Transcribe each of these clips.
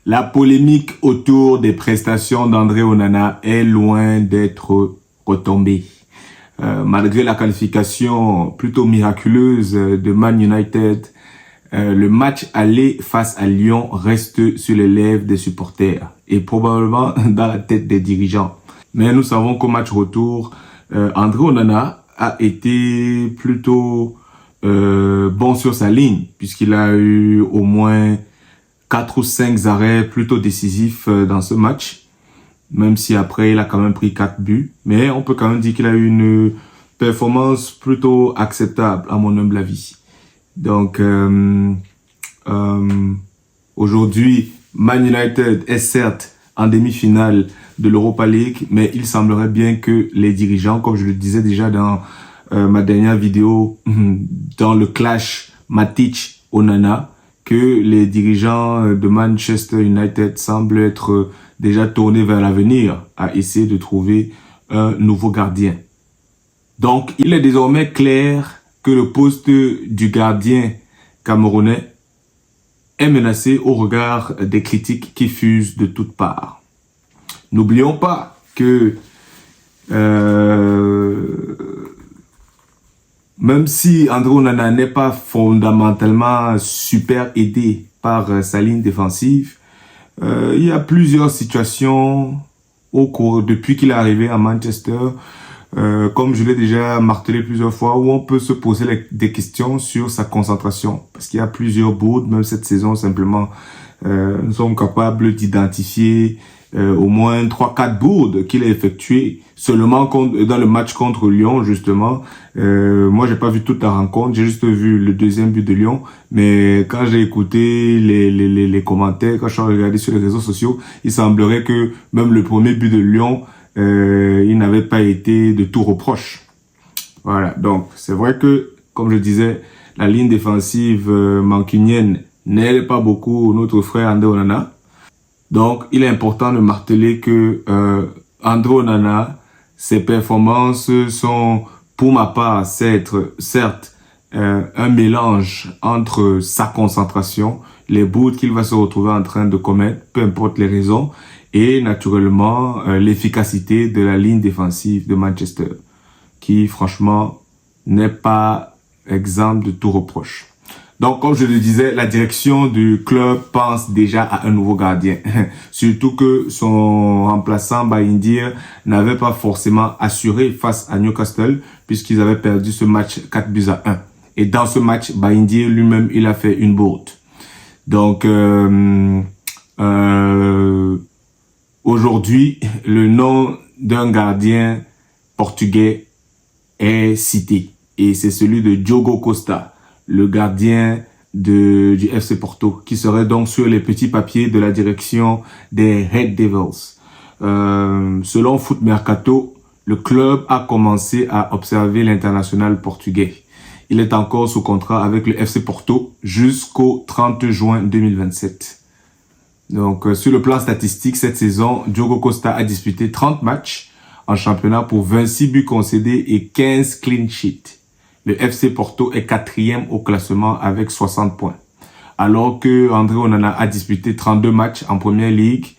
La polémique autour des prestations d'André Onana est loin d'être retombée. Malgré la qualification plutôt miraculeuse de Man United, le match aller face à Lyon reste sur les lèvres des supporters et probablement dans la tête des dirigeants. Mais nous savons qu'au match retour, André Onana a été plutôt bon sur sa ligne, puisqu'il a eu au moins 4 ou 5 arrêts plutôt décisifs dans ce match, même si après il a quand même pris 4 buts. Mais on peut quand même dire qu'il a eu une performance plutôt acceptable à mon humble avis. Donc aujourd'hui, Man United est certes en demi-finale de l'Europa League, mais il semblerait bien que les dirigeants, comme je le disais déjà dans ma dernière vidéo, dans le clash Matic-Onana, que les dirigeants de Manchester United semblent être déjà tournés vers l'avenir à essayer de trouver un nouveau gardien. Donc, il est désormais clair que le poste du gardien camerounais est menacé au regard des critiques qui fusent de toutes parts. N'oublions pas que même si André Onana n'est pas fondamentalement super aidé par sa ligne défensive, il y a plusieurs situations au cours depuis qu'il est arrivé à Manchester, comme je l'ai déjà martelé plusieurs fois, où on peut se poser des questions sur sa concentration. Parce qu'il y a plusieurs bourdes, même cette saison, simplement, nous sommes capables d'identifier au moins 3-4 bourdes qu'il a effectuées seulement dans le match contre Lyon, justement. Moi, j'ai pas vu toute la rencontre, j'ai juste vu le deuxième but de Lyon. Mais quand j'ai écouté les commentaires, quand je suis regardé sur les réseaux sociaux, il semblerait que même le premier but de Lyon, il n'avait pas été de tout reproche. Voilà, donc c'est vrai que, comme je disais, la ligne défensive mancunienne n'aide pas beaucoup notre frère André Onana. Donc, il est important de marteler que André Onana, ses performances sont, pour ma part, certes un mélange entre sa concentration, les bourdes qu'il va se retrouver en train de commettre, peu importe les raisons, et naturellement l'efficacité de la ligne défensive de Manchester, qui franchement n'est pas exempt de tout reproche. Donc, comme je le disais, la direction du club pense déjà à un nouveau gardien. Surtout que son remplaçant, Bayindir, n'avait pas forcément assuré face à Newcastle, puisqu'ils avaient perdu ce match 4-1. Et dans ce match, Bayindir lui-même, il a fait une bourde. Donc, aujourd'hui, le nom d'un gardien portugais est cité. Et c'est celui de Diogo Costa, le gardien du FC Porto, qui serait donc sur les petits papiers de la direction des Red Devils. Selon Foot Mercato, le club a commencé à observer l'international portugais. Il est encore sous contrat avec le FC Porto jusqu'au 30 juin 2027. Donc, sur le plan statistique, cette saison, Diogo Costa a disputé 30 matchs en championnat pour 26 buts concédés et 15 clean sheets. Le FC Porto est 4e au classement avec 60 points. Alors que André Onana a disputé 32 matchs en Première Ligue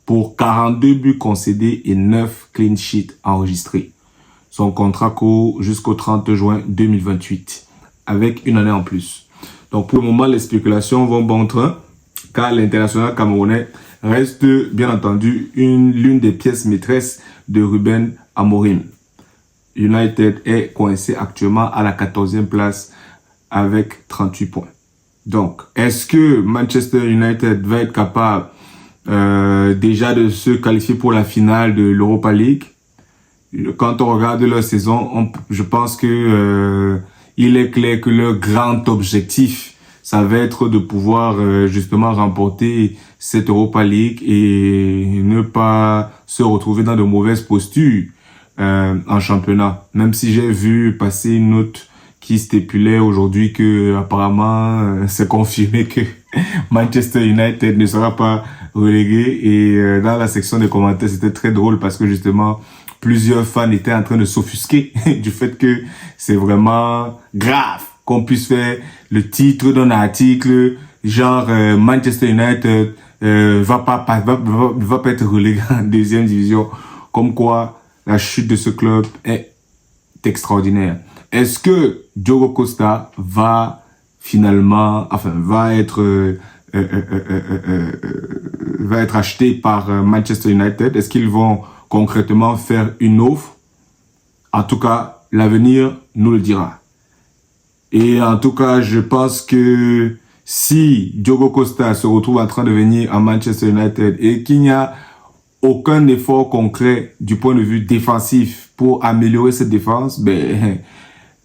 pour 42 buts concédés et 9 clean sheets enregistrés. Son contrat court jusqu'au 30 juin 2028, avec une année en plus. Donc pour le moment, les spéculations vont bon train, car l'international camerounais reste bien entendu l'une des pièces maîtresses de Ruben Amorim. United est coincé actuellement à la 14e place avec 38 points. Donc, est-ce que Manchester United va être capable déjà de se qualifier pour la finale de l'Europa League? Quand on regarde leur saison, je pense que il est clair que leur grand objectif, ça va être de pouvoir justement remporter cette Europa League et ne pas se retrouver dans de mauvaises postures en championnat. Même si j'ai vu passer une note qui stipulait aujourd'hui que apparemment c'est confirmé que Manchester United ne sera pas relégué, et dans la section des commentaires c'était très drôle parce que justement plusieurs fans étaient en train de s'offusquer du fait que c'est vraiment grave qu'on puisse faire le titre d'un article genre Manchester United va pas être relégué en deuxième division. Comme quoi, la chute de ce club est extraordinaire. Est-ce que Diogo Costa va finalement, va être acheté par Manchester United? Est-ce qu'ils vont concrètement faire une offre? En tout cas, l'avenir nous le dira. Et en tout cas, je pense que si Diogo Costa se retrouve en train de venir à Manchester United et qu'il n'y a aucun effort concret du point de vue défensif pour améliorer cette défense,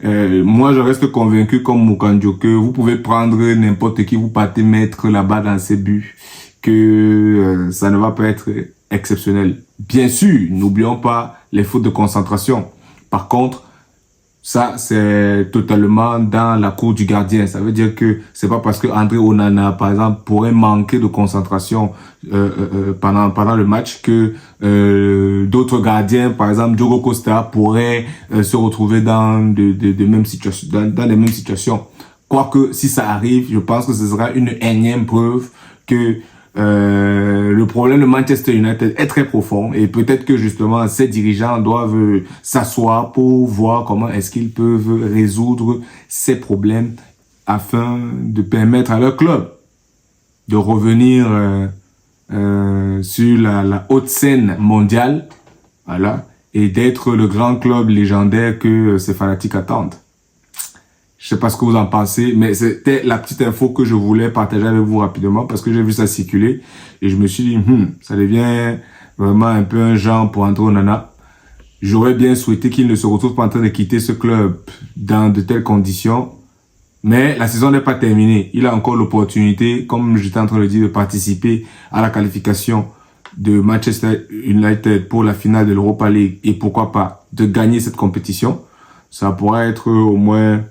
moi je reste convaincu comme Mukanjo que vous pouvez prendre n'importe qui, vous partez mettre là-bas dans ses buts, que ça ne va pas être exceptionnel. Bien sûr, n'oublions pas les fautes de concentration. Par contre, ça, c'est totalement dans la cour du gardien. Ça veut dire que c'est pas parce que André Onana, par exemple, pourrait manquer de concentration pendant le match que d'autres gardiens, par exemple, Diogo Costa, pourraient se retrouver dans les mêmes situations. Quoique, si ça arrive, je pense que ce sera une énième preuve que le problème de Manchester United est très profond et peut-être que justement ces dirigeants doivent s'asseoir pour voir comment est-ce qu'ils peuvent résoudre ces problèmes afin de permettre à leur club de revenir sur la haute scène mondiale, voilà, et d'être le grand club légendaire que ces fanatiques attendent. Je sais pas ce que vous en pensez, mais c'était la petite info que je voulais partager avec vous rapidement parce que j'ai vu ça circuler et je me suis dit, ça devient vraiment un peu un genre pour André Onana. J'aurais bien souhaité qu'il ne se retrouve pas en train de quitter ce club dans de telles conditions, mais la saison n'est pas terminée. Il a encore l'opportunité, comme j'étais en train de dire, de participer à la qualification de Manchester United pour la finale de l'Europa League et pourquoi pas de gagner cette compétition. Ça pourrait être au moins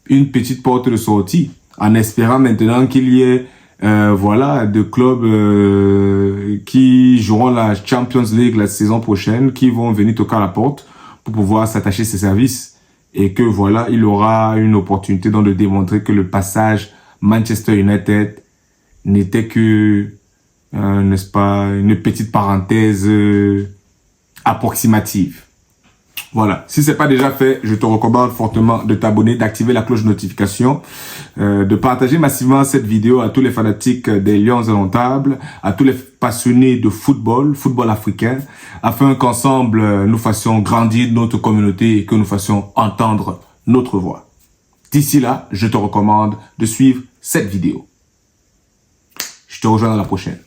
une petite porte de sortie, en espérant maintenant qu'il y ait de clubs qui joueront la Champions League la saison prochaine, qui vont venir toquer à la porte pour pouvoir s'attacher ses services. Et que voilà, il aura une opportunité donc de démontrer que le passage Manchester United n'était que, n'est-ce pas, une petite parenthèse approximative. Voilà, si c'est pas déjà fait, je te recommande fortement de t'abonner, d'activer la cloche de notification, de partager massivement cette vidéo à tous les fanatiques des Lions indomptables, à tous les passionnés de football africain, afin qu'ensemble nous fassions grandir notre communauté et que nous fassions entendre notre voix. D'ici là, je te recommande de suivre cette vidéo. Je te rejoins dans la prochaine.